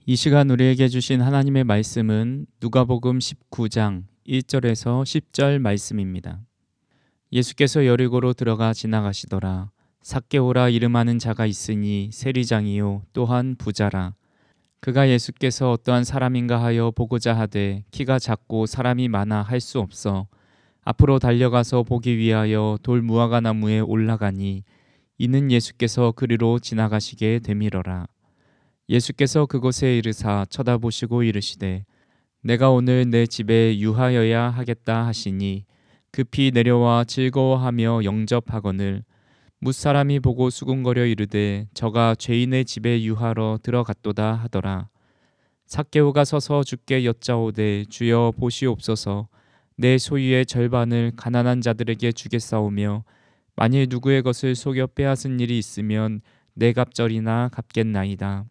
이 시간 우리에게 주신 하나님의 말씀은 누가복음 19장 1절에서 10절 말씀입니다. 예수께서 여리고로 들어가 지나가시더라. 삭개오라 이름하는 자가 있으니 세리장이요 또한 부자라. 그가 예수께서 어떠한 사람인가 하여 보고자 하되 키가 작고 사람이 많아 할 수 없어 앞으로 달려가서 보기 위하여 돌 무화과 나무에 올라가니 이는 예수께서 그리로 지나가시게 되밀어라. 예수께서 그곳에 이르사 쳐다보시고 이르시되 내가 오늘 내 집에 유하여야 하겠다 하시니 급히 내려와 즐거워하며 영접하거늘 뭇사람이 보고 수군거려 이르되 저가 죄인의 집에 유하러 들어갔도다 하더라. 삭개오가 서서 주께 여짜오되 주여 보시옵소서 내 소유의 절반을 가난한 자들에게 주겠사오며 만일 누구의 것을 속여 빼앗은 일이 있으면 내 갑절이나 갚겠나이다.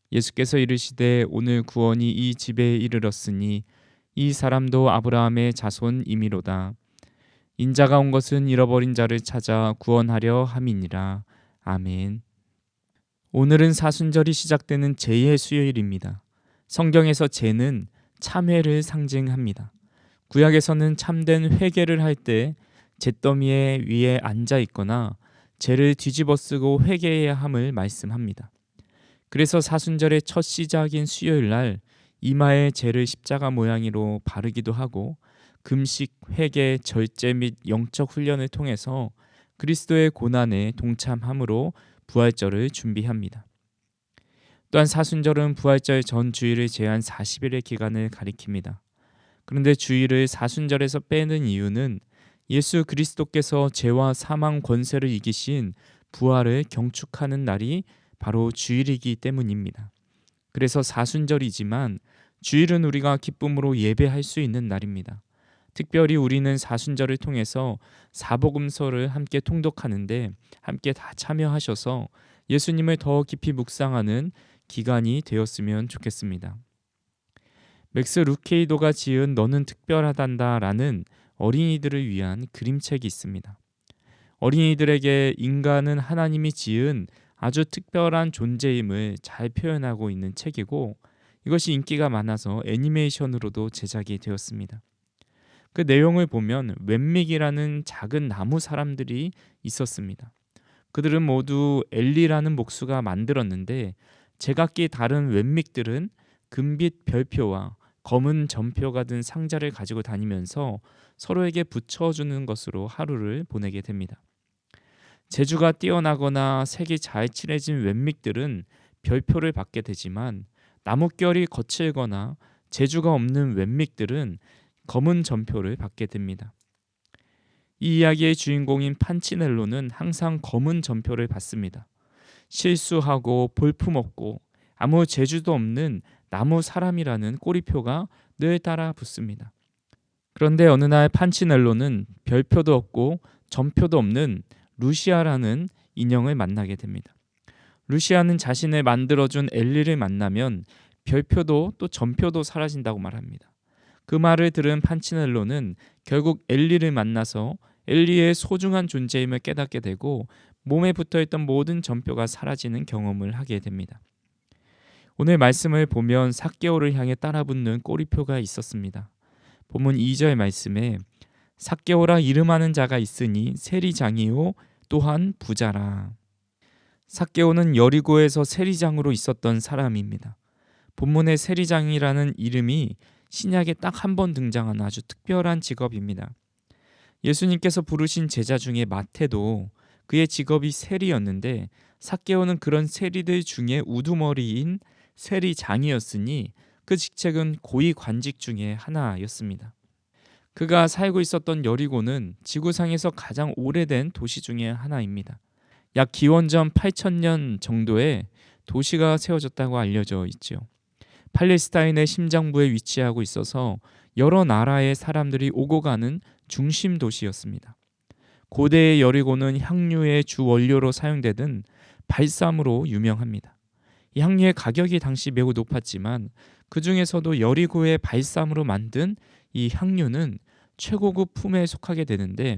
예수께서 이르시되 오늘 구원이 이 집에 이르렀으니 이 사람도 아브라함의 자손이미로다. 인자가 온 것은 잃어버린 자를 찾아 구원하려 함이니라. 아멘. 오늘은 사순절이 시작되는 제의 수요일입니다. 성경에서 제는 참회를 상징합니다. 구약에서는 참된 회개를 할 때 잿더미에 위에 앉아 있거나 제를 뒤집어 쓰고 회개해야 함을 말씀합니다. 그래서 사순절의 첫 시작인 수요일 날 이마에 제를 십자가 모양으로 바르기도 하고 금식, 회개, 절제 및 영적 훈련을 통해서 그리스도의 고난에 동참함으로 부활절을 준비합니다. 또한 사순절은 부활절 전 주일을 제한 40일의 기간을 가리킵니다. 그런데 주일을 사순절에서 빼는 이유는 예수 그리스도께서 죄와 사망 권세를 이기신 부활을 경축하는 날이 바로 주일이기 때문입니다. 그래서 사순절이지만 주일은 우리가 기쁨으로 예배할 수 있는 날입니다. 특별히 우리는 사순절을 통해서 사복음서를 함께 통독하는데 함께 다 참여하셔서 예수님을 더 깊이 묵상하는 기간이 되었으면 좋겠습니다. 맥스 루케이도가 지은 너는 특별하단다 라는 어린이들을 위한 그림책이 있습니다. 어린이들에게 인간은 하나님이 지은 아주 특별한 존재임을 잘 표현하고 있는 책이고 이것이 인기가 많아서 애니메이션으로도 제작이 되었습니다. 그 내용을 보면 웬믹이라는 작은 나무 사람들이 있었습니다. 그들은 모두 엘리라는 목수가 만들었는데 제각기 다른 웬믹들은 금빛 별표와 검은 점표가 든 상자를 가지고 다니면서 서로에게 붙여주는 것으로 하루를 보내게 됩니다. 재주가 뛰어나거나 색이 잘 칠해진 웬믹들은 별표를 받게 되지만 나뭇결이 거칠거나 재주가 없는 웬믹들은 검은 점표를 받게 됩니다. 이 이야기의 주인공인 판치넬로는 항상 검은 점표를 받습니다. 실수하고 볼품없고 아무 재주도 없는 나무 사람이라는 꼬리표가 늘 따라 붙습니다. 그런데 어느 날 판치넬로는 별표도 없고 점표도 없는 루시아라는 인형을 만나게 됩니다. 루시아는 자신을 만들어준 엘리를 만나면 별표도 또 점표도 사라진다고 말합니다. 그 말을 들은 판치넬로는 결국 엘리를 만나서 엘리의 소중한 존재임을 깨닫게 되고 몸에 붙어있던 모든 점표가 사라지는 경험을 하게 됩니다. 오늘 말씀을 보면 삭개오를 향해 따라붙는 꼬리표가 있었습니다. 본문 2절 말씀에 삭개오라 이름하는 자가 있으니 세리장이요 또한 부자라. 삭개오는 여리고에서 세리장으로 있었던 사람입니다. 본문의 세리장이라는 이름이 신약에 딱 한 번 등장하는 아주 특별한 직업입니다. 예수님께서 부르신 제자 중에 마태도 그의 직업이 세리였는데 삭개오는 그런 세리들 중에 우두머리인 세리장이었으니 그 직책은 고위 관직 중에 하나였습니다. 그가 살고 있었던 여리고는 지구상에서 가장 오래된 도시 중에 하나입니다. 약 기원전 8,000년 정도에 도시가 세워졌다고 알려져 있죠. 팔레스타인의 심장부에 위치하고 있어서 여러 나라의 사람들이 오고 가는 중심 도시였습니다. 고대의 여리고는 향유의 주 원료로 사용되던 발삼으로 유명합니다. 이 향유의 가격이 당시 매우 높았지만 그 중에서도 여리고의 발삼으로 만든 이 향유는 최고급 품에 속하게 되는데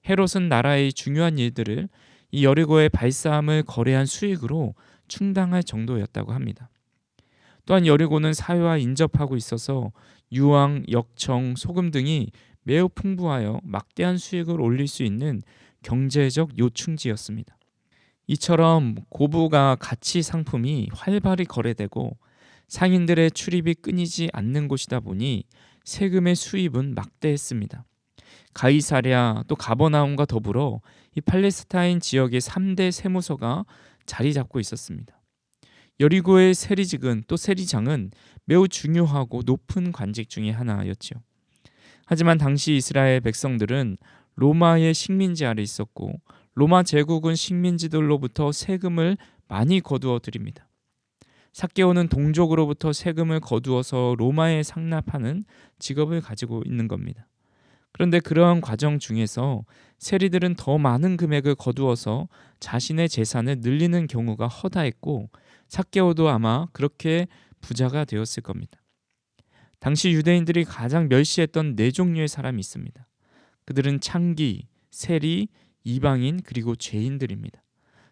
헤롯은 나라의 중요한 일들을 이 여리고의 발삼을 거래한 수익으로 충당할 정도였다고 합니다. 또한 여리고는 사회와 인접하고 있어서 유황, 역청, 소금 등이 매우 풍부하여 막대한 수익을 올릴 수 있는 경제적 요충지였습니다. 이처럼 고부가 가치 상품이 활발히 거래되고 상인들의 출입이 끊이지 않는 곳이다 보니 세금의 수입은 막대했습니다. 가이사랴 또 가버나움과 더불어 이 팔레스타인 지역의 3대 세무서가 자리 잡고 있었습니다. 여리고의 세리직은 또 세리장은 매우 중요하고 높은 관직 중의 하나였지요. 하지만 당시 이스라엘 백성들은 로마의 식민지 아래 있었고 로마 제국은 식민지들로부터 세금을 많이 거두어 드립니다. 삭개오는 동족으로부터 세금을 거두어서 로마에 상납하는 직업을 가지고 있는 겁니다. 그런데 그러한 과정 중에서 세리들은 더 많은 금액을 거두어서 자신의 재산을 늘리는 경우가 허다했고 삭개오도 아마 그렇게 부자가 되었을 겁니다. 당시 유대인들이 가장 멸시했던 네 종류의 사람이 있습니다. 그들은 창기, 세리, 이방인 그리고 죄인들입니다.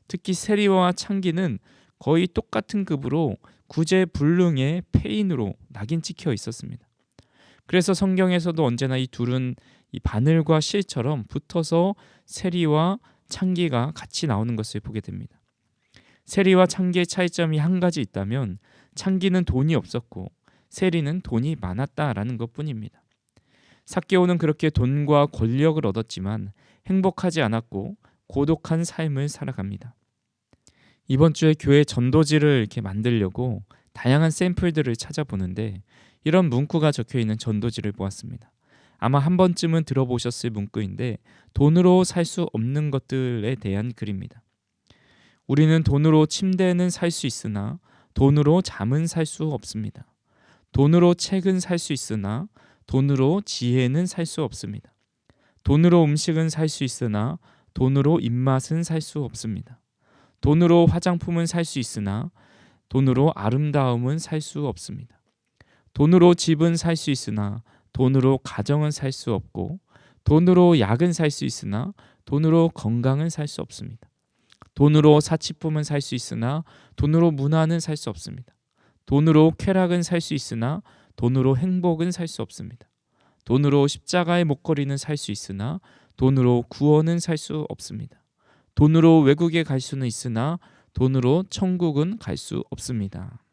특히 세리와 창기는 거의 똑같은 급으로 구제불능의 폐인으로 낙인 찍혀 있었습니다. 그래서 성경에서도 언제나 이 둘은 이 바늘과 실처럼 붙어서 세리와 창기가 같이 나오는 것을 보게 됩니다. 세리와 창기의 차이점이 한 가지 있다면 창기는 돈이 없었고 세리는 돈이 많았다라는 것뿐입니다. 삭개오는 그렇게 돈과 권력을 얻었지만 행복하지 않았고 고독한 삶을 살아갑니다. 이번 주에 교회 전도지를 이렇게 만들려고 다양한 샘플들을 찾아보는데 이런 문구가 적혀 있는 전도지를 보았습니다. 아마 한 번쯤은 들어보셨을 문구인데 돈으로 살 수 없는 것들에 대한 글입니다. 우리는 돈으로 침대는 살 수 있으나 돈으로 잠은 살 수 없습니다. 돈으로 책은 살 수 있으나 돈으로 지혜는 살 수 없습니다. 돈으로 음식은 살 수 있으나 돈으로 입맛은 살 수 없습니다. 돈으로 화장품은 살 수 있으나 돈으로 아름다움은 살 수 없습니다. 돈으로 집은 살 수 있으나 돈으로 가정은 살 수 없고 돈으로 약은 살 수 있으나 돈으로 건강은 살 수 없습니다. 돈으로 사치품은 살 수 있으나 돈으로 문화는 살 수 없습니다. 돈으로 쾌락은 살 수 있으나 돈으로 행복은 살 수 없습니다. 돈으로 십자가의 목걸이는 살 수 있으나 돈으로 구원은 살 수 없습니다. 돈으로 외국에 갈 수는 있으나 돈으로 천국은 갈 수 없습니다.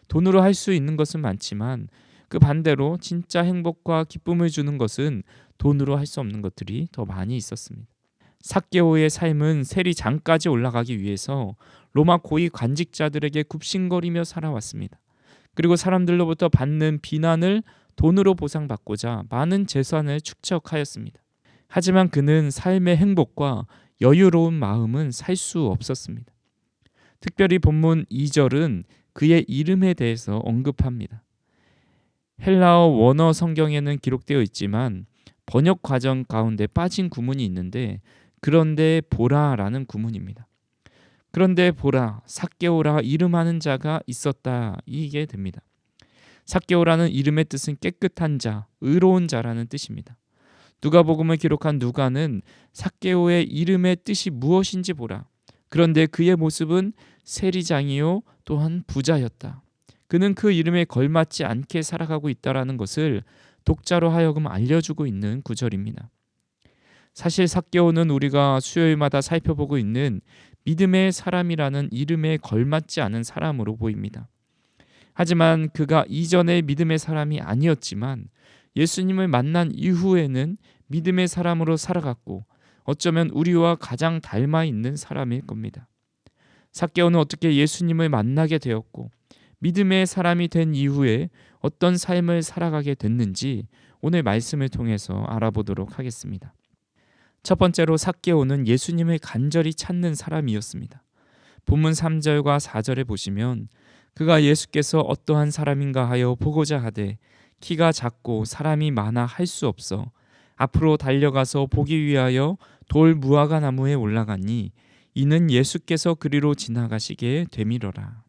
돈으로 할 수 있는 것은 많지만 그 반대로 진짜 행복과 기쁨을 주는 것은 돈으로 할 수 없는 것들이 더 많이 있었습니다. 삭개오의 삶은 세리장까지 올라가기 위해서 로마 고위 관직자들에게 굽신거리며 살아왔습니다. 그리고 사람들로부터 받는 비난을 돈으로 보상받고자 많은 재산을 축적하였습니다. 하지만 그는 삶의 행복과 여유로운 마음은 살 수 없었습니다. 특별히 본문 2절은 그의 이름에 대해서 언급합니다. 헬라어 원어 성경에는 기록되어 있지만 번역 과정 가운데 빠진 구문이 있는데 그런데 보라라는 구문입니다. 그런데 보라, 삭개오라 이름하는 자가 있었다 이게 됩니다. 삭개오라는 이름의 뜻은 깨끗한 자, 의로운 자라는 뜻입니다. 누가복음을 기록한 누가는 삭개오의 이름의 뜻이 무엇인지 보라. 그런데 그의 모습은 세리장이요 또한 부자였다. 그는 그 이름에 걸맞지 않게 살아가고 있다라는 것을 독자로 하여금 알려주고 있는 구절입니다. 사실 삭개오는 우리가 수요일마다 살펴보고 있는 믿음의 사람이라는 이름에 걸맞지 않은 사람으로 보입니다. 하지만 그가 이전에 믿음의 사람이 아니었지만 예수님을 만난 이후에는 믿음의 사람으로 살아갔고 어쩌면 우리와 가장 닮아 있는 사람일 겁니다. 삭개오는 어떻게 예수님을 만나게 되었고 믿음의 사람이 된 이후에 어떤 삶을 살아가게 됐는지 오늘 말씀을 통해서 알아보도록 하겠습니다. 첫 번째로 삭개오는 예수님을 간절히 찾는 사람이었습니다. 본문 3절과 4절에 보시면 그가 예수께서 어떠한 사람인가 하여 보고자 하되 키가 작고 사람이 많아 할 수 없어 앞으로 달려가서 보기 위하여 돌 무화과 나무에 올라가니 이는 예수께서 그리로 지나가시게 되밀어라.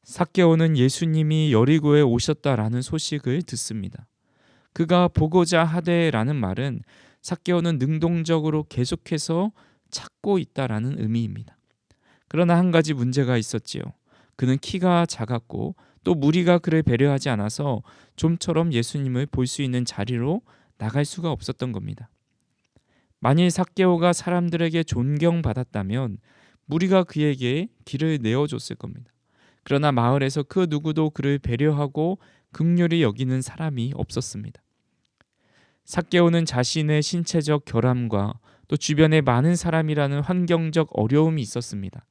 삭개오는 예수님이 여리고에 오셨다라는 소식을 듣습니다. 그가 보고자 하되라는 말은 삭개오는 능동적으로 계속해서 찾고 있다라는 의미입니다. 그러나 한 가지 문제가 있었지요. 그는 키가 작았고 또 무리가 그를 배려하지 않아서 좀처럼 예수님을 볼 수 있는 자리로 나갈 수가 없었던 겁니다. 만일 삭개오가 사람들에게 존경받았다면 무리가 그에게 길을 내어줬을 겁니다. 그러나 마을에서 그 누구도 그를 배려하고 긍휼히 여기는 사람이 없었습니다. 삭개오는 자신의 신체적 결함과 또 주변에 많은 사람이라는 환경적 어려움이 있었습니다.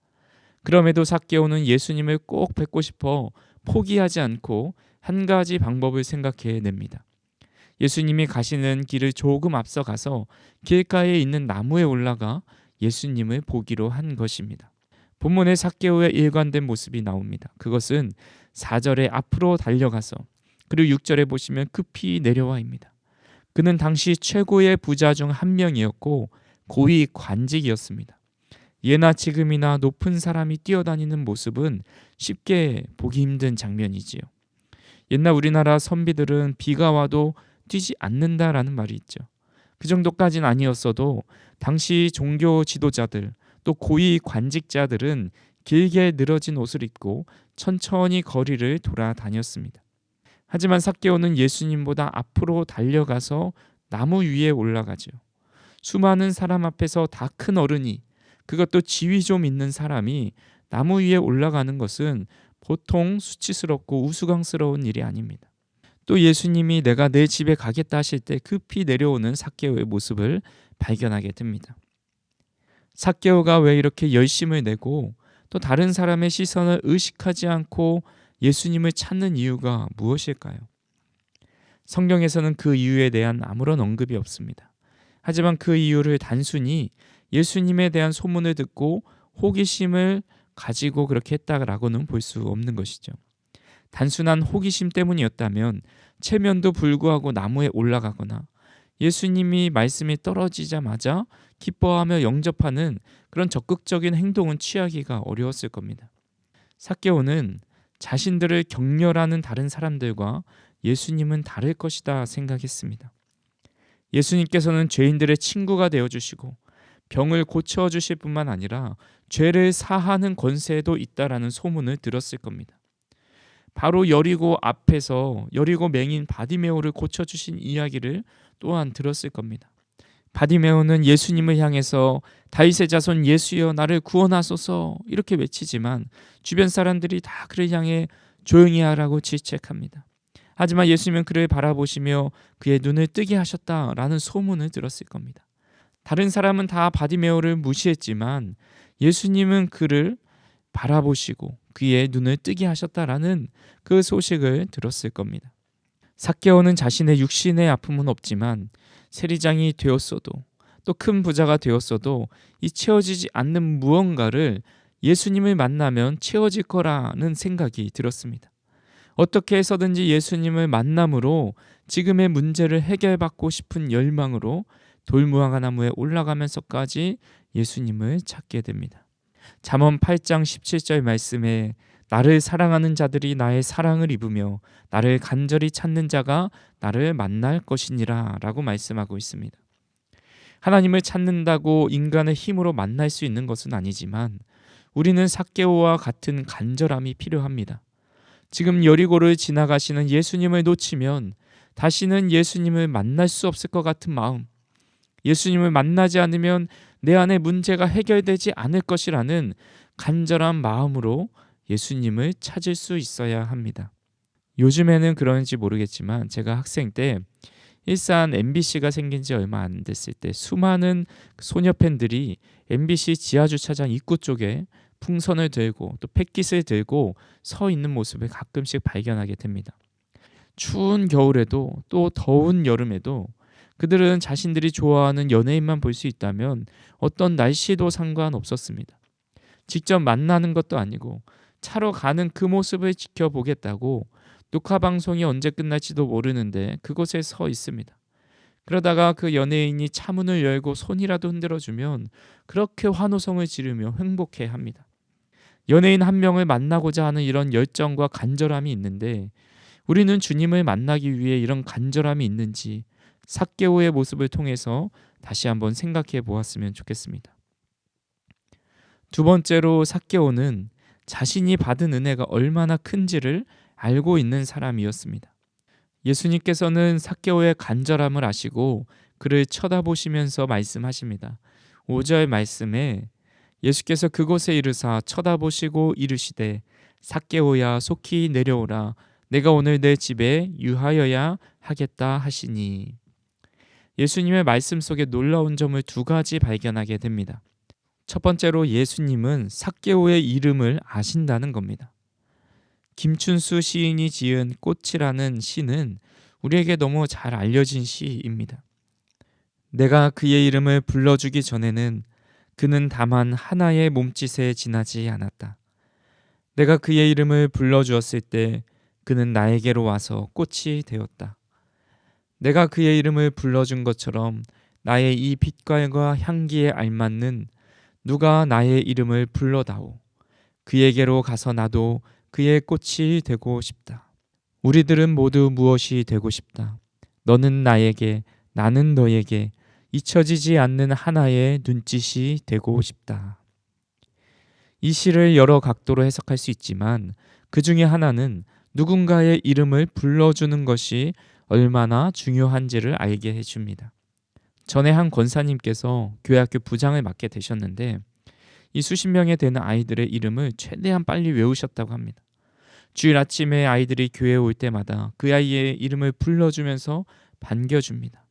그럼에도 삭개오는 예수님을 꼭 뵙고 싶어 포기하지 않고 한 가지 방법을 생각해 냅니다. 예수님이 가시는 길을 조금 앞서가서 길가에 있는 나무에 올라가 예수님을 보기로 한 것입니다. 본문에 삭개오의 일관된 모습이 나옵니다. 그것은 4절에 앞으로 달려가서 그리고 6절에 보시면 급히 내려와입니다. 그는 당시 최고의 부자 중 한 명이었고 고위 관직이었습니다. 예나 지금이나 높은 사람이 뛰어다니는 모습은 쉽게 보기 힘든 장면이지요. 옛날 우리나라 선비들은 비가 와도 뛰지 않는다라는 말이 있죠. 그 정도까지는 아니었어도 당시 종교 지도자들 또 고위 관직자들은 길게 늘어진 옷을 입고 천천히 거리를 돌아다녔습니다. 하지만 삭개오는 예수님보다 앞으로 달려가서 나무 위에 올라가죠. 수많은 사람 앞에서 다 큰 어른이, 그것도 지위 좀 있는 사람이 나무 위에 올라가는 것은 보통 수치스럽고 우스꽝스러운 일이 아닙니다. 또 예수님이 내가 내 집에 가겠다 하실 때 급히 내려오는 삭개오의 모습을 발견하게 됩니다. 삭개오가 왜 이렇게 열심을 내고 또 다른 사람의 시선을 의식하지 않고 예수님을 찾는 이유가 무엇일까요? 성경에서는 그 이유에 대한 아무런 언급이 없습니다. 하지만 그 이유를 단순히 예수님에 대한 소문을 듣고 호기심을 가지고 그렇게 했다라고는 볼 수 없는 것이죠. 단순한 호기심 때문이었다면 체면도 불구하고 나무에 올라가거나 예수님이 말씀이 떨어지자마자 기뻐하며 영접하는 그런 적극적인 행동은 취하기가 어려웠을 겁니다. 삭개오는 자신들을 격려하는 다른 사람들과 예수님은 다를 것이다 생각했습니다. 예수님께서는 죄인들의 친구가 되어주시고 병을 고쳐주실 뿐만 아니라 죄를 사하는 권세도 있다라는 소문을 들었을 겁니다. 바로 여리고 앞에서 여리고 맹인 바디메오를 고쳐주신 이야기를 또한 들었을 겁니다. 바디메오는 예수님을 향해서 다윗의 자손 예수여 나를 구원하소서 이렇게 외치지만 주변 사람들이 다 그를 향해 조용히 하라고 질책합니다. 하지만 예수님은 그를 바라보시며 그의 눈을 뜨게 하셨다라는 소문을 들었을 겁니다. 다른 사람은 다 바디메오를 무시했지만 예수님은 그를 바라보시고 그의 눈을 뜨게 하셨다라는 그 소식을 들었을 겁니다. 삭개오는 자신의 육신의 아픔은 없지만 세리장이 되었어도 또 큰 부자가 되었어도 이 채워지지 않는 무언가를 예수님을 만나면 채워질 거라는 생각이 들었습니다. 어떻게 해서든지 예수님을 만남으로 지금의 문제를 해결받고 싶은 열망으로 돌무화과나무에 올라가면서까지 예수님을 찾게 됩니다. 잠언 8장 17절 말씀에 나를 사랑하는 자들이 나의 사랑을 입으며 나를 간절히 찾는 자가 나를 만날 것이니라 라고 말씀하고 있습니다. 하나님을 찾는다고 인간의 힘으로 만날 수 있는 것은 아니지만 우리는 삭개오와 같은 간절함이 필요합니다. 지금 여리고를 지나가시는 예수님을 놓치면 다시는 예수님을 만날 수 없을 것 같은 마음, 예수님을 만나지 않으면 내 안의 문제가 해결되지 않을 것이라는 간절한 마음으로 예수님을 찾을 수 있어야 합니다. 요즘에는 그런지 모르겠지만 제가 학생 때 일산 MBC가 생긴 지 얼마 안 됐을 때 수많은 소녀 팬들이 MBC 지하주차장 입구 쪽에 풍선을 들고 또 펫깃을 들고 서 있는 모습을 가끔씩 발견하게 됩니다. 추운 겨울에도 또 더운 여름에도 그들은 자신들이 좋아하는 연예인만 볼 수 있다면 어떤 날씨도 상관없었습니다. 직접 만나는 것도 아니고 차로 가는 그 모습을 지켜보겠다고 녹화방송이 언제 끝날지도 모르는데 그곳에 서 있습니다. 그러다가 그 연예인이 차문을 열고 손이라도 흔들어주면 그렇게 환호성을 지르며 행복해합니다. 연예인 한 명을 만나고자 하는 이런 열정과 간절함이 있는데 우리는 주님을 만나기 위해 이런 간절함이 있는지 삭개오의 모습을 통해서 다시 한번 생각해 보았으면 좋겠습니다. 두 번째로 삭개오는 자신이 받은 은혜가 얼마나 큰지를 알고 있는 사람이었습니다. 예수님께서는 삭개오의 간절함을 아시고 그를 쳐다보시면서 말씀하십니다. 5절 말씀에 예수께서 그곳에 이르사 쳐다보시고 이르시되 삭개오야 속히 내려오라 내가 오늘 내 집에 유하여야 하겠다 하시니. 예수님의 말씀 속에 놀라운 점을 두 가지 발견하게 됩니다. 첫 번째로 예수님은 삭개오의 이름을 아신다는 겁니다. 김춘수 시인이 지은 꽃이라는 시는 우리에게 너무 잘 알려진 시입니다. 내가 그의 이름을 불러주기 전에는 그는 다만 하나의 몸짓에 지나지 않았다. 내가 그의 이름을 불러주었을 때 그는 나에게로 와서 꽃이 되었다. 내가 그의 이름을 불러준 것처럼 나의 이 빛깔과 향기에 알맞는 누가 나의 이름을 불러다오. 그에게로 가서 나도 그의 꽃이 되고 싶다. 우리들은 모두 무엇이 되고 싶다. 너는 나에게, 나는 너에게 잊혀지지 않는 하나의 눈짓이 되고 싶다. 이 시를 여러 각도로 해석할 수 있지만 그 중에 하나는 누군가의 이름을 불러주는 것이 얼마나 중요한지를 알게 해줍니다. 전에 한 권사님께서 교회학교 부장을 맡게 되셨는데 이 수십 명에 되는 아이들의 이름을 최대한 빨리 외우셨다고 합니다. 주일 아침에 아이들이 교회에 올 때마다 그 아이의 이름을 불러주면서 반겨줍니다.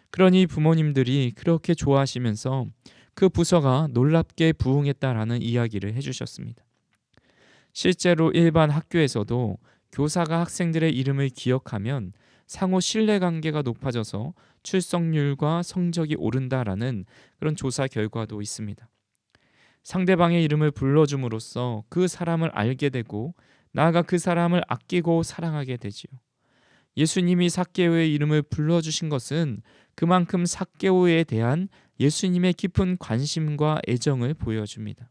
그러니 부모님들이 그렇게 좋아하시면서 그 부서가 놀랍게 부흥했다라는 이야기를 해주셨습니다. 실제로 일반 학교에서도 교사가 학생들의 이름을 기억하면 상호 신뢰관계가 높아져서 출석률과 성적이 오른다라는 그런 조사 결과도 있습니다. 상대방의 이름을 불러줌으로써 그 사람을 알게 되고 나아가 그 사람을 아끼고 사랑하게 되지요. 예수님이 삭개오의 이름을 불러주신 것은 그만큼 삭개오에 대한 예수님의 깊은 관심과 애정을 보여줍니다.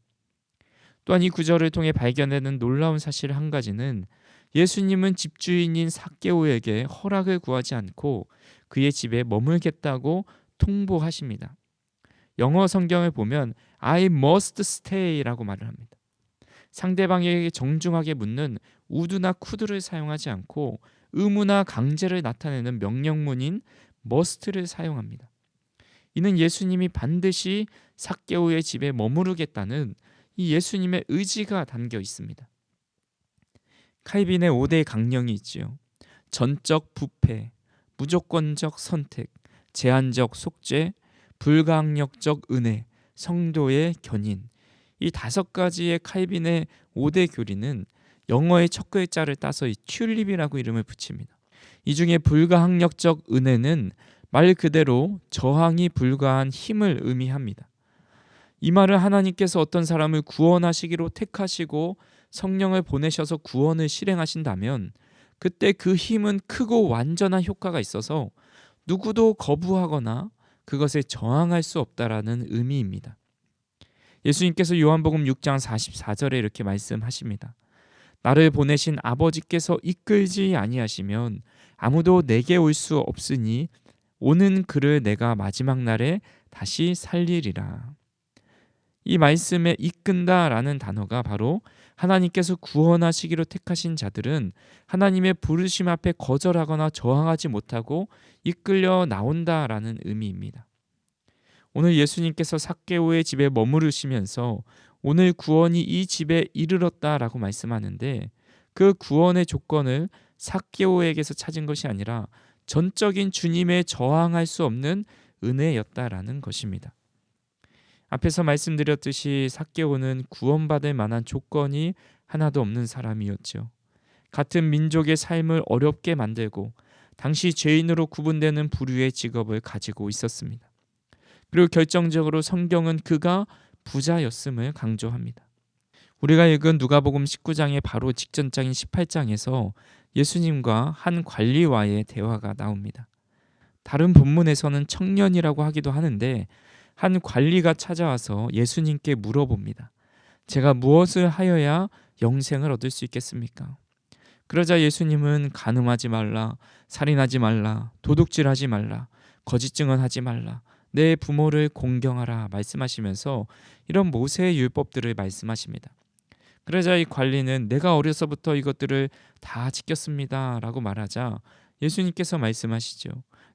또한 이 구절을 통해 발견되는 놀라운 사실 한 가지는 예수님은 집주인인 삭개오에게 허락을 구하지 않고 그의 집에 머물겠다고 통보하십니다. 영어 성경을 보면 I must stay라고 말을 합니다. 상대방에게 정중하게 묻는 would나 could를 사용하지 않고 의무나 강제를 나타내는 명령문인 must를 사용합니다. 이는 예수님이 반드시 삭개오의 집에 머무르겠다는 이 예수님의 의지가 담겨 있습니다. 칼빈의 5대 강령이 있지요. 전적 부패, 무조건적 선택, 제한적 속죄, 불가항력적 은혜, 성도의 견인. 이 5가지의 칼빈의 5대 교리는 영어의 첫 글자를 따서 이 튤립이라고 이름을 붙입니다. 이 중에 불가항력적 은혜는 말 그대로 저항이 불가한 힘을 의미합니다. 이 말은 하나님께서 어떤 사람을 구원하시기로 택하시고 성령을 보내셔서 구원을 실행하신다면 그때 그 힘은 크고 완전한 효과가 있어서 누구도 거부하거나 그것에 저항할 수 없다라는 의미입니다. 예수님께서 요한복음 6장 44절에 이렇게 말씀하십니다. 나를 보내신 아버지께서 이끌지 아니하시면 아무도 내게 올 수 없으니 오는 그를 내가 마지막 날에 다시 살리리라. 이 말씀에 이끈다라는 단어가 바로 하나님께서 구원하시기로 택하신 자들은 하나님의 부르심 앞에 거절하거나 저항하지 못하고 이끌려 나온다라는 의미입니다. 오늘 예수님께서 삭개오의 집에 머무르시면서 오늘 구원이 이 집에 이르렀다라고 말씀하는데 그 구원의 조건을 삭개오에게서 찾은 것이 아니라 전적인 주님의 저항할 수 없는 은혜였다라는 것입니다. 앞에서 말씀드렸듯이 삭개오는 구원받을 만한 조건이 하나도 없는 사람이었죠. 같은 민족의 삶을 어렵게 만들고 당시 죄인으로 구분되는 부류의 직업을 가지고 있었습니다. 그리고 결정적으로 성경은 그가 부자였음을 강조합니다. 우리가 읽은 누가복음 19장의 바로 직전장인 18장에서 예수님과 한 관리와의 대화가 나옵니다. 다른 본문에서는 청년이라고 하기도 하는데 한 관리가 찾아와서 예수님께 물어봅니다. 제가 무엇을 하여야 영생을 얻을 수 있겠습니까? 그러자 예수님은 간음하지 말라, 살인하지 말라, 도둑질하지 말라, 거짓 증언하지 말라, 내 부모를 공경하라 말씀하시면서 이런 모세의 율법들을 말씀하십니다. 그러자 이 관리는 내가 어려서부터 이것들을 다 지켰습니다 라고 말하자 예수님께서 말씀하시죠.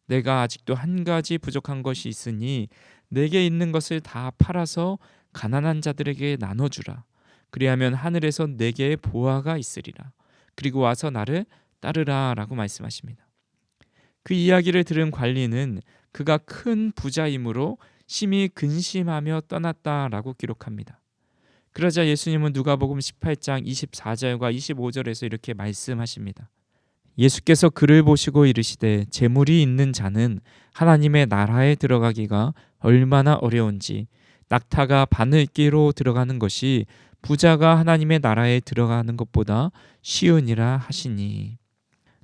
내가 아직도 한 가지 부족한 것이 있으니 내게 있는 것을 다 팔아서 가난한 자들에게 나눠주라. 그리하면 하늘에서 내게 보화가 있으리라. 그리고 와서 나를 따르라 라고 말씀하십니다. 그 이야기를 들은 관리는 그가 큰 부자이므로 심히 근심하며 떠났다라고 기록합니다. 그러자 예수님은 누가복음 18장 24절과 25절에서 이렇게 말씀하십니다. 예수께서 그를 보시고 이르시되 재물이 있는 자는 하나님의 나라에 들어가기가 얼마나 어려운지 낙타가 바늘기로 들어가는 것이 부자가 하나님의 나라에 들어가는 것보다 쉬우니라 하시니.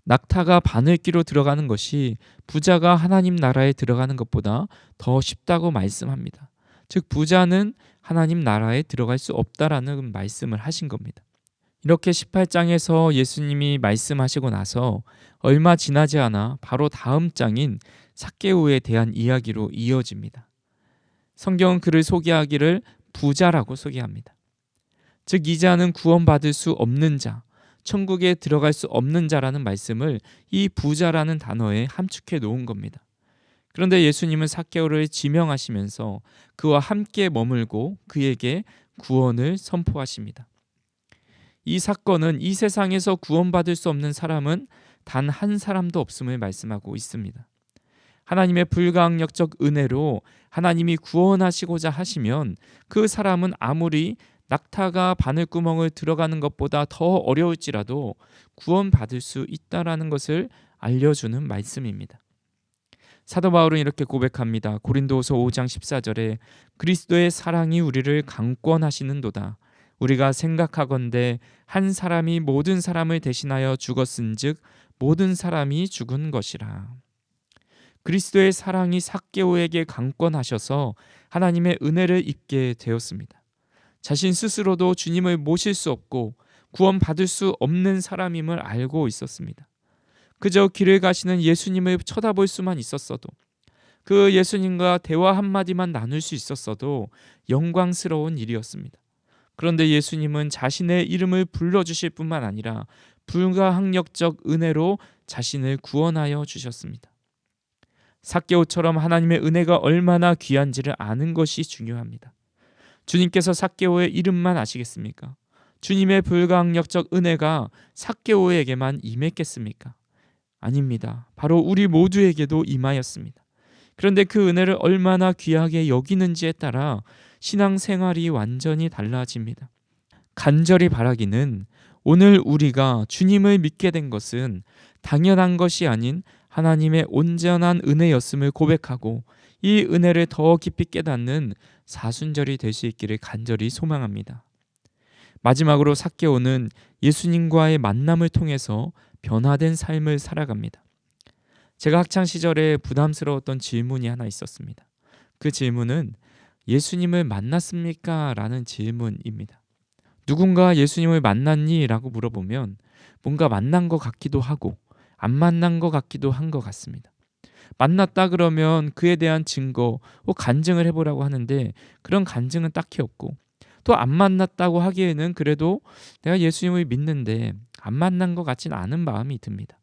낙타가 바늘기로 들어가는 것이 부자가 하나님 나라에 들어가는 것보다 더 쉽다고 말씀합니다. 즉 부자는 하나님 나라에 들어갈 수 없다라는 말씀을 하신 겁니다. 이렇게 18장에서 예수님이 말씀하시고 나서 얼마 지나지 않아 바로 다음 장인 삭개오에 대한 이야기로 이어집니다. 성경은 그를 소개하기를 부자라고 소개합니다. 즉 이 자는 구원받을 수 없는 자, 천국에 들어갈 수 없는 자라는 말씀을 이 부자라는 단어에 함축해 놓은 겁니다. 그런데 예수님은 삭개오를 지명하시면서 그와 함께 머물고 그에게 구원을 선포하십니다. 이 사건은 이 세상에서 구원받을 수 없는 사람은 단 한 사람도 없음을 말씀하고 있습니다. 하나님의 불가항력적 은혜로 하나님이 구원하시고자 하시면 그 사람은 아무리 낙타가 바늘구멍을 들어가는 것보다 더 어려울지라도 구원받을 수 있다라는 것을 알려주는 말씀입니다. 사도 바울은 이렇게 고백합니다. 고린도후서 5장 14절에 그리스도의 사랑이 우리를 강권하시는도다. 우리가 생각하건대 한 사람이 모든 사람을 대신하여 죽었은즉 모든 사람이 죽은 것이라. 그리스도의 사랑이 삭개오에게 강권하셔서 하나님의 은혜를 입게 되었습니다. 자신 스스로도 주님을 모실 수 없고 구원받을 수 없는 사람임을 알고 있었습니다. 그저 길을 가시는 예수님을 쳐다볼 수만 있었어도, 그 예수님과 대화 한마디만 나눌 수 있었어도 영광스러운 일이었습니다. 그런데 예수님은 자신의 이름을 불러주실 뿐만 아니라 불가항력적 은혜로 자신을 구원하여 주셨습니다. 삭개오처럼 하나님의 은혜가 얼마나 귀한지를 아는 것이 중요합니다. 주님께서 삭개오의 이름만 아시겠습니까? 주님의 불가항력적 은혜가 삭개오에게만 임했겠습니까? 아닙니다. 바로 우리 모두에게도 임하였습니다. 그런데 그 은혜를 얼마나 귀하게 여기는지에 따라 신앙생활이 완전히 달라집니다. 간절히 바라기는 오늘 우리가 주님을 믿게 된 것은 당연한 것이 아닌 하나님의 온전한 은혜였음을 고백하고 이 은혜를 더 깊이 깨닫는 사순절이 될 수 있기를 간절히 소망합니다. 마지막으로 삭개오는 예수님과의 만남을 통해서 변화된 삶을 살아갑니다. 제가 학창시절에 부담스러웠던 질문이 하나 있었습니다. 그 질문은 예수님을 만났습니까? 라는 질문입니다. 누군가 예수님을 만났니? 라고 물어보면 뭔가 만난 것 같기도 하고 안 만난 것 같기도 한 것 같습니다. 만났다 그러면 그에 대한 증거, 간증을 해보라고 하는데 그런 간증은 딱히 없고, 또 안 만났다고 하기에는 그래도 내가 예수님을 믿는데 안 만난 것 같진 않은 마음이 듭니다.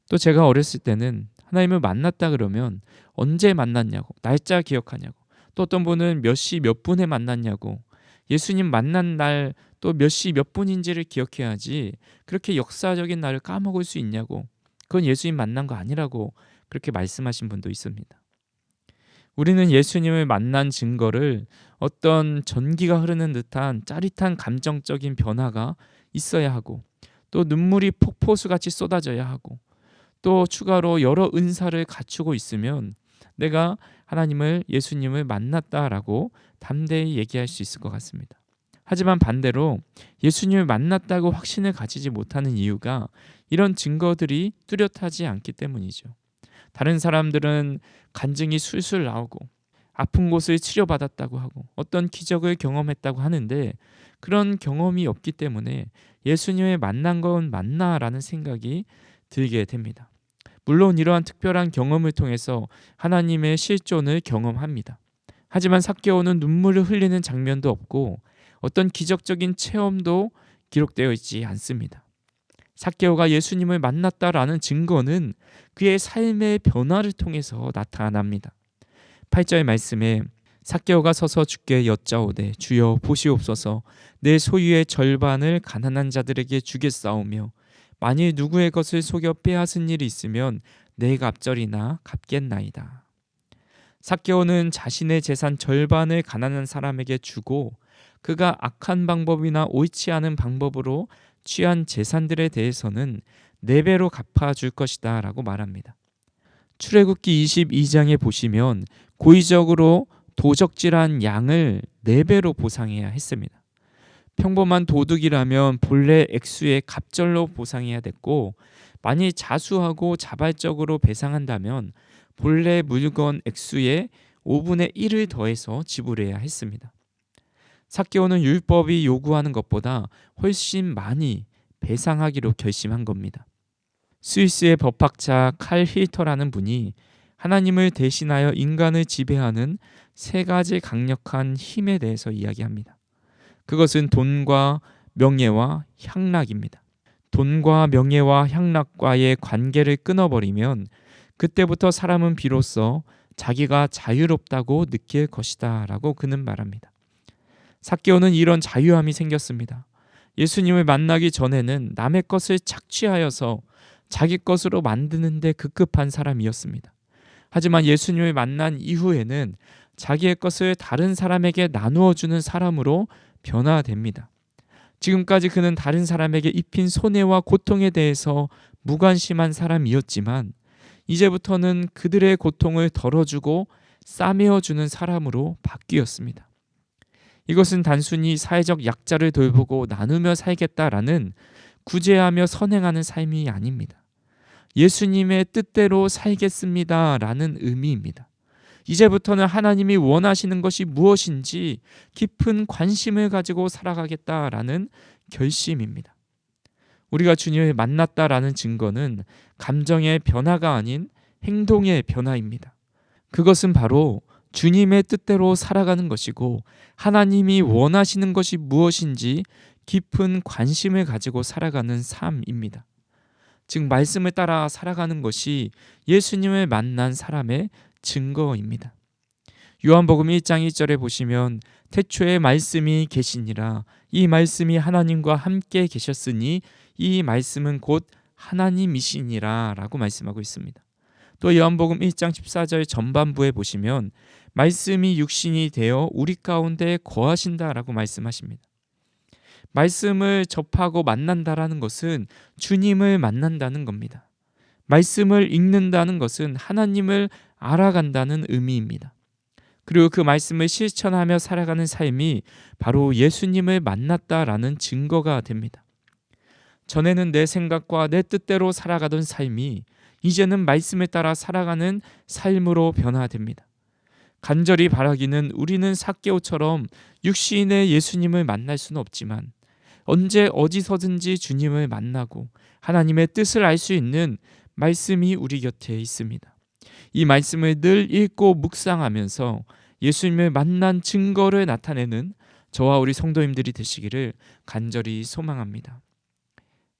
또 제가 어렸을 때는 하나님을 만났다 그러면 언제 만났냐고, 날짜 기억하냐고, 또 어떤 분은 몇 시 몇 분에 만났냐고, 예수님 만난 날 또 몇 시 몇 분인지를 기억해야지 그렇게 역사적인 날을 까먹을 수 있냐고, 그건 예수님 만난 거 아니라고 그렇게 말씀하신 분도 있습니다. 우리는 예수님을 만난 증거를 어떤 전기가 흐르는 듯한 짜릿한 감정적인 변화가 있어야 하고, 또 눈물이 폭포수같이 쏟아져야 하고, 또 추가로 여러 은사를 갖추고 있으면 내가 하나님을, 예수님을 만났다라고 담대히 얘기할 수 있을 것 같습니다. 하지만 반대로 예수님을 만났다고 확신을 가지지 못하는 이유가 이런 증거들이 뚜렷하지 않기 때문이죠. 다른 사람들은 간증이 술술 나오고 아픈 곳을 치료받았다고 하고 어떤 기적을 경험했다고 하는데 그런 경험이 없기 때문에 예수님을 만난 건 맞나라는 생각이 들게 됩니다. 물론 이러한 특별한 경험을 통해서 하나님의 실존을 경험합니다. 하지만 삭개오는 눈물을 흘리는 장면도 없고 어떤 기적적인 체험도 기록되어 있지 않습니다. 삭개오가 예수님을 만났다라는 증거는 그의 삶의 변화를 통해서 나타납니다. 8절 말씀에 삭개오가 서서 주께 여짜오되 주여 보시옵소서 내 소유의 절반을 가난한 자들에게 주겠사오며 만일 누구의 것을 속여 빼앗은 일이 있으면 내 갑절이나 갚겠나이다. 삭개오는 자신의 재산 절반을 가난한 사람에게 주고 그가 악한 방법이나 옳지 않은 방법으로 취한 재산들에 대해서는 4배로 갚아줄 것이다 라고 말합니다. 출애굽기 22장에 보시면 고의적으로 도적질한 양을 4배로 보상해야 했습니다. 평범한 도둑이라면 본래 액수의 갑절로 보상해야 됐고 만일 자수하고 자발적으로 배상한다면 본래 물건 액수의 5분의 1을 더해서 지불해야 했습니다. 삭개오는 율법이 요구하는 것보다 훨씬 많이 배상하기로 결심한 겁니다. 스위스의 법학자 칼 힐터라는 분이 하나님을 대신하여 인간을 지배하는 3가지 강력한 힘에 대해서 이야기합니다. 그것은 돈과 명예와 향락입니다. 돈과 명예와 향락과의 관계를 끊어버리면 그때부터 사람은 비로소 자기가 자유롭다고 느낄 것이다 라고 그는 말합니다. 삭개오는 이런 자유함이 생겼습니다. 예수님을 만나기 전에는 남의 것을 착취하여서 자기 것으로 만드는 데 급급한 사람이었습니다. 하지만 예수님을 만난 이후에는 자기의 것을 다른 사람에게 나누어 주는 사람으로 변화됩니다. 지금까지 그는 다른 사람에게 입힌 손해와 고통에 대해서 무관심한 사람이었지만 이제부터는 그들의 고통을 덜어주고 싸매어주는 사람으로 바뀌었습니다. 이것은 단순히 사회적 약자를 돌보고 나누며 살겠다라는 구제하며 선행하는 삶이 아닙니다. 예수님의 뜻대로 살겠습니다라는 의미입니다. 이제부터는 하나님이 원하시는 것이 무엇인지 깊은 관심을 가지고 살아가겠다라는 결심입니다. 우리가 주님을 만났다라는 증거는 감정의 변화가 아닌 행동의 변화입니다. 그것은 바로 주님의 뜻대로 살아가는 것이고 하나님이 원하시는 것이 무엇인지 깊은 관심을 가지고 살아가는 삶입니다. 즉 말씀을 따라 살아가는 것이 예수님을 만난 사람의 증거입니다. 요한복음 1장 1절에 보시면 태초에 말씀이 계시니라 이 말씀이 하나님과 함께 계셨으니 이 말씀은 곧 하나님이시니라 라고 말씀하고 있습니다. 또 요한복음 1장 14절 전반부에 보시면 말씀이 육신이 되어 우리 가운데 거하신다라고 말씀하십니다. 말씀을 접하고 만난다라는 것은 주님을 만난다는 겁니다. 말씀을 읽는다는 것은 하나님을 알아간다는 의미입니다. 그리고 그 말씀을 실천하며 살아가는 삶이 바로 예수님을 만났다라는 증거가 됩니다. 전에는 내 생각과 내 뜻대로 살아가던 삶이 이제는 말씀에 따라 살아가는 삶으로 변화됩니다. 간절히 바라기는 우리는 삭개오처럼 육신의 예수님을 만날 수는 없지만 언제 어디서든지 주님을 만나고 하나님의 뜻을 알 수 있는 말씀이 우리 곁에 있습니다. 이 말씀을 늘 읽고 묵상하면서 예수님을 만난 증거를 나타내는 저와 우리 성도님들이 되시기를 간절히 소망합니다.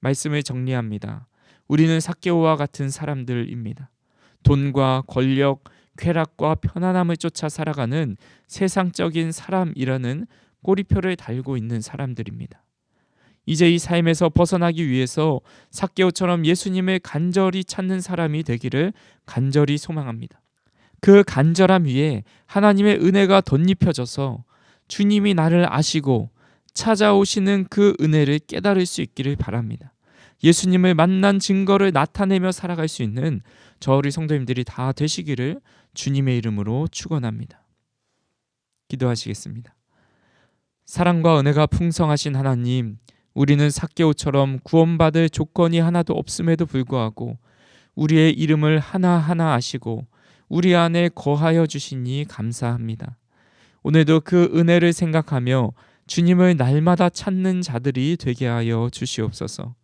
말씀을 정리합니다. 우리는 삭개오와 같은 사람들입니다. 돈과 권력, 쾌락과 편안함을 쫓아 살아가는 세상적인 사람이라는 꼬리표를 달고 있는 사람들입니다. 이제 이 삶에서 벗어나기 위해서 삭개오처럼 예수님을 간절히 찾는 사람이 되기를 간절히 소망합니다. 그 간절함 위에 하나님의 은혜가 덧입혀져서 주님이 나를 아시고 찾아오시는 그 은혜를 깨달을 수 있기를 바랍니다. 예수님을 만난 증거를 나타내며 살아갈 수 있는 저 우리 성도님들이 다 되시기를 주님의 이름으로 축원합니다. 기도하시겠습니다. 사랑과 은혜가 풍성하신 하나님, 우리는 삭개오처럼 구원받을 조건이 하나도 없음에도 불구하고 우리의 이름을 하나하나 아시고 우리 안에 거하여 주시니 감사합니다. 오늘도 그 은혜를 생각하며 주님을 날마다 찾는 자들이 되게 하여 주시옵소서.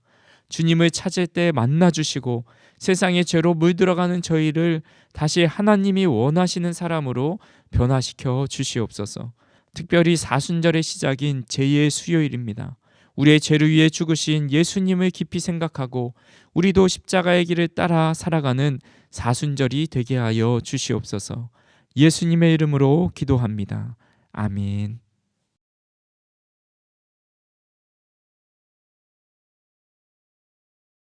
주님을 찾을 때 만나주시고 세상의 죄로 물들어가는 저희를 다시 하나님이 원하시는 사람으로 변화시켜 주시옵소서. 특별히 사순절의 시작인 제2의 수요일입니다. 우리의 죄를 위해 죽으신 예수님을 깊이 생각하고 우리도 십자가의 길을 따라 살아가는 사순절이 되게 하여 주시옵소서. 예수님의 이름으로 기도합니다. 아멘.